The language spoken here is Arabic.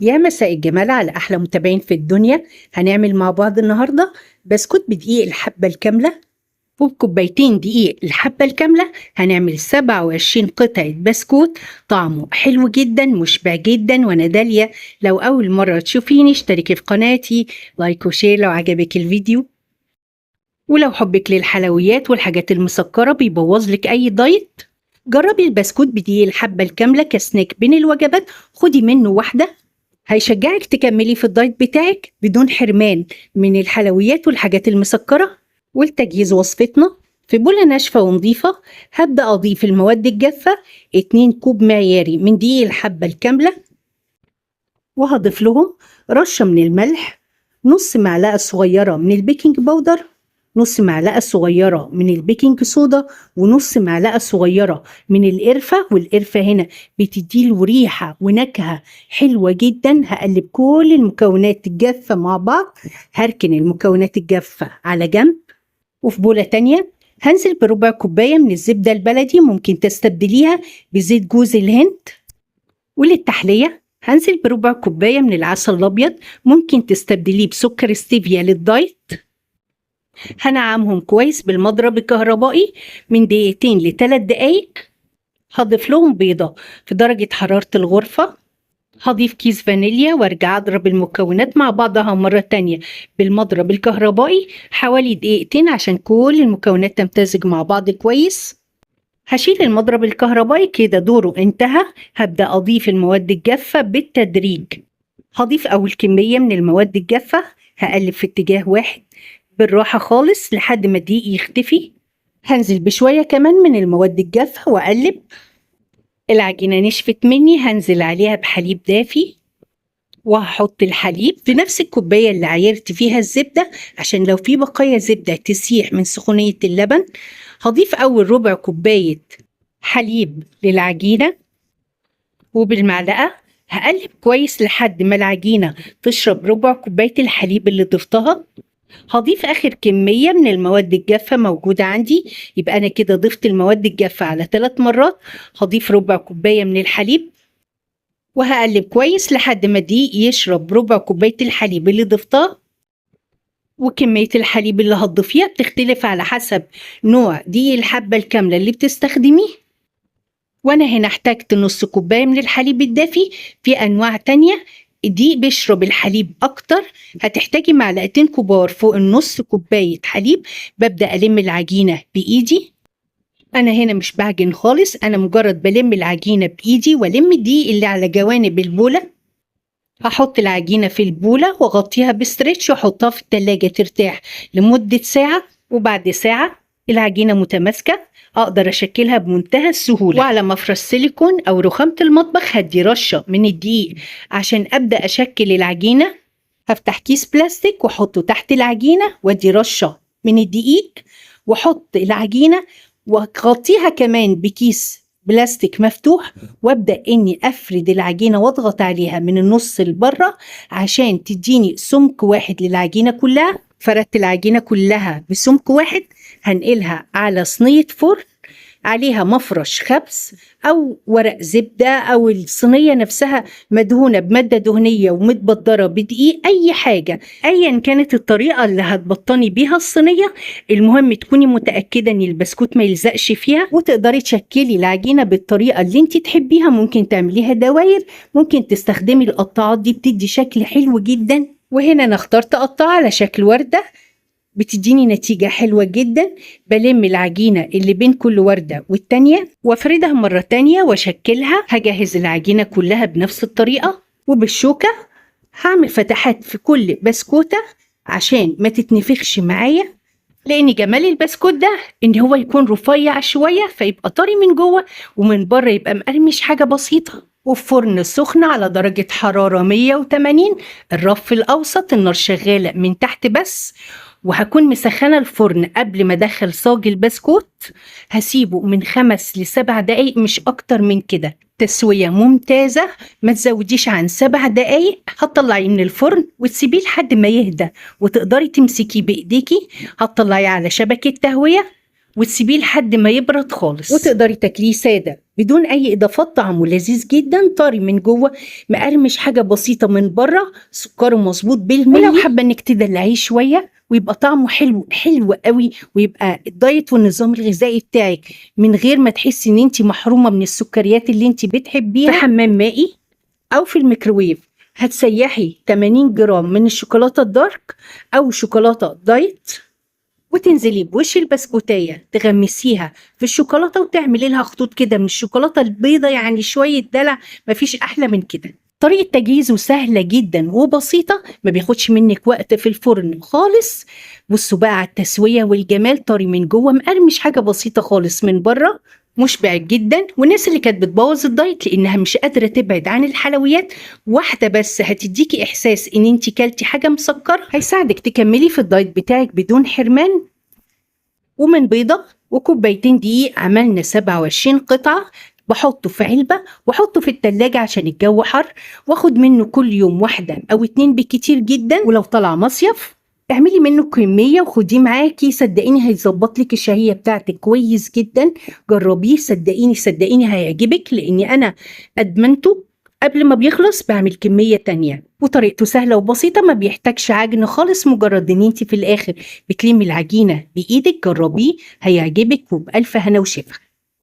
يا مساء الجمال على أحلى متابعين في الدنيا. هنعمل مع بعض النهاردة بسكوت بدقيق الحبة الكاملة. وبكوبايتين دقيق الحبة الكاملة هنعمل 27 قطعة بسكوت. طعمه حلو جدا مشبع جدا. وأنا داليا، لو أول مرة تشوفيني اشتركي في قناتي، لايك وشير لو عجبك الفيديو. ولو حبك للحلويات والحاجات المسكرة بيبوظ لك أي دايت، جربي البسكوت بدقيق الحبة الكاملة كسناك بين الوجبات. خدي منه واحدة، هيشجعك تكملي في الدايت بتاعك بدون حرمان من الحلويات والحاجات المسكرة. والتجهيز وصفتنا: في بولة ناشفة ونظيفة هبدأ أضيف المواد الجافة 2 كوب معياري من دقيق الحبة الكاملة، وهضيف لهم رشة من الملح، نص معلقة صغيرة من البيكنج باودر، نص معلقة صغيرة من البيكنج صودا، ونص معلقة صغيرة من القرفة. والقرفة هنا بتديله ريحة ونكهة حلوة جدا. هقلب كل المكونات الجافة مع بعض. هركن المكونات الجافة على جنب. وفي بولة تانية هنزل بربع كوباية من الزبدة البلدي، ممكن تستبدليها بزيت جوز الهند. وللتحلية هنزل بربع كوباية من العسل الأبيض، ممكن تستبدليه بسكر ستيفيا للدايت. هنعمهم كويس بالمضرب الكهربائي من 2 ل3 دقايق. هضيف لهم بيضة في درجة حرارة الغرفة. هضيف كيس فانيليا وارجع اضرب المكونات مع بعضها مرة تانية بالمضرب الكهربائي حوالي 2 دقايق عشان كل المكونات تمتزج مع بعض كويس. هشيل المضرب الكهربائي كده، دوره انتهى. هبدأ أضيف المواد الجافة بالتدريج. هضيف أول كمية من المواد الجافة، هقلب في اتجاه واحد بالراحة خالص لحد ما الدقيق يختفي. هنزل بشوية كمان من المواد الجافة وأقلب. العجينة نشفت مني، هنزل عليها بحليب دافي، وهحط الحليب في نفس الكوباية اللي عايرت فيها الزبدة عشان لو في بقايا زبدة تسيح من سخونية اللبن. هضيف أول ربع كوباية حليب للعجينة، وبالمعلقة هقلب كويس لحد ما العجينة تشرب ربع كوباية الحليب اللي ضفتها. هضيف آخر كمية من المواد الجافة موجودة عندي، يبقى أنا كده ضفت المواد الجافة على 3 مرات. هضيف ربع كوباية من الحليب، وهقلب كويس لحد ما الدقيق يشرب ربع كوباية الحليب اللي ضفتها. وكمية الحليب اللي هتضيفيها بتختلف على حسب نوع دقيق الحبة الكاملة اللي بتستخدميه. وأنا هنا احتاجت نص كوباية من الحليب الدافي. في أنواع تانية الدقيق بيشرب الحليب أكتر، هتحتاجي معلقتين كبار فوق النص كوباية حليب. ببدأ ألم العجينة بإيدي. أنا هنا مش بعجن خالص، أنا مجرد بلم العجينة بإيدي ولم الدقيق اللي على جوانب البولة. هحط العجينة في البولة وأغطيها بستريتش وأحطها في التلاجة ترتاح لمدة ساعة. وبعد ساعة العجينة متماسكة، أقدر أشكلها بمنتهى السهولة. وعلى مفرش سيليكون أو رخامة المطبخ هدي رشة من الدقيق عشان أبدأ أشكل العجينة. هفتح كيس بلاستيك وأحطه تحت العجينة وأدي رشة من الدقيق، وأحط العجينة وأغطيها كمان بكيس بلاستيك مفتوح، وابدأ اني افرد العجينة واضغط عليها من النص لبره عشان تديني سمك واحد للعجينة كلها. فردت العجينة كلها بسمك واحد، هنقلها على صينية فرن عليها مفرش خبز أو ورق زبدة، أو الصينية نفسها مدهونة بمادة دهنية ومتبطرة بدقيق. أي حاجة أيا كانت الطريقة اللي هتبطني بيها الصينية، المهم تكوني متأكدة إن البسكوت ما يلزقش فيها. وتقدري تشكلي العجينة بالطريقة اللي انت تحبيها، ممكن تعمليها دواير، ممكن تستخدمي القطاعات دي بتدي شكل حلو جدا. وهنا أنا اخترت أقطع على شكل وردة، بتديني نتيجة حلوة جدا. بلم العجينة اللي بين كل وردة والتانية وافردها مرة تانية واشكلها. هجهز العجينة كلها بنفس الطريقة، وبالشوكة هعمل فتحات في كل بسكوتة عشان ما تتنفخش معايا، لان جمال البسكوت ده ان هو يكون رفيع شوية فيبقى طري من جوه، ومن بره يبقى مقرمش حاجة بسيطة. وفي فرن سخن على درجة حرارة 180، الرف الأوسط، النار شغالة من تحت بس. وهكون مسخنة الفرن قبل ما ادخل صاج البسكوت. هسيبه من 5 ل7 دقايق، مش اكتر من كده. تسوية ممتازة، ما تزوديش عن 7 دقايق. هتطلعيه من الفرن وتسيبيه لحد ما يهدى وتقدري تمسكيه بايديكي. هتطلعيه على شبكة تهوية وتسيبيه لحد ما يبرد خالص، وتقدري تاكليه ساده بدون اي اضافات. طعمه لذيذ جدا، طري من جوه، مقرمش، حاجه بسيطه من بره، سكره مظبوط بالملي. ولو حابه انك تدلعيه شويه ويبقى طعمه حلو حلو قوي، ويبقى الدايت والنظام الغذائي بتاعك من غير ما تحسي ان انت محرومه من السكريات اللي انت بتحبيها، في حمام مائي او في الميكروويف هتسيحي 80 جرام من الشوكولاته الدارك او شوكولاته دايت، وتنزلي بوش البسكوتية تغمسيها في الشوكولاتة وتعملي لها خطوط كده من الشوكولاتة البيضة، يعني شوية دلع، مفيش أحلى من كده. طريقة تجهيزه سهلة جدا وبسيطة، ما بياخدش منك وقت في الفرن خالص. بصوا بقى على التسوية والجمال، طري من جوه، مقرمش، حاجة بسيطة خالص من بره، مشبع جدا. والناس اللي كانت بتبوظ الدايت لانها مش قادره تبعد عن الحلويات، واحده بس هتديكي احساس ان انت كلتي حاجه مسكره، هيساعدك تكملي في الدايت بتاعك بدون حرمان. ومن بيضه وكوبايتين دقيق عملنا 27 قطعه، بحطه في علبة واحطه في التلاجة عشان الجو حر، واخد منه كل يوم واحدة او 2 بالكتير جدا. ولو طلع مصيف اعملي منه كمية وخديه معاكي، صدقيني هيظبط لك الشهية بتاعتك كويس جدا. جربيه، صدقيني صدقيني هيعجبك، لاني انا ادمنته. قبل ما بيخلص بعمل كمية تانية، وطريقته سهلة وبسيطة، ما بيحتاجش عجن خالص، مجرد ان انت في الاخر بتلمي العجينة بايدك. جربيه هيعجبك، وبألف هنا وشفا.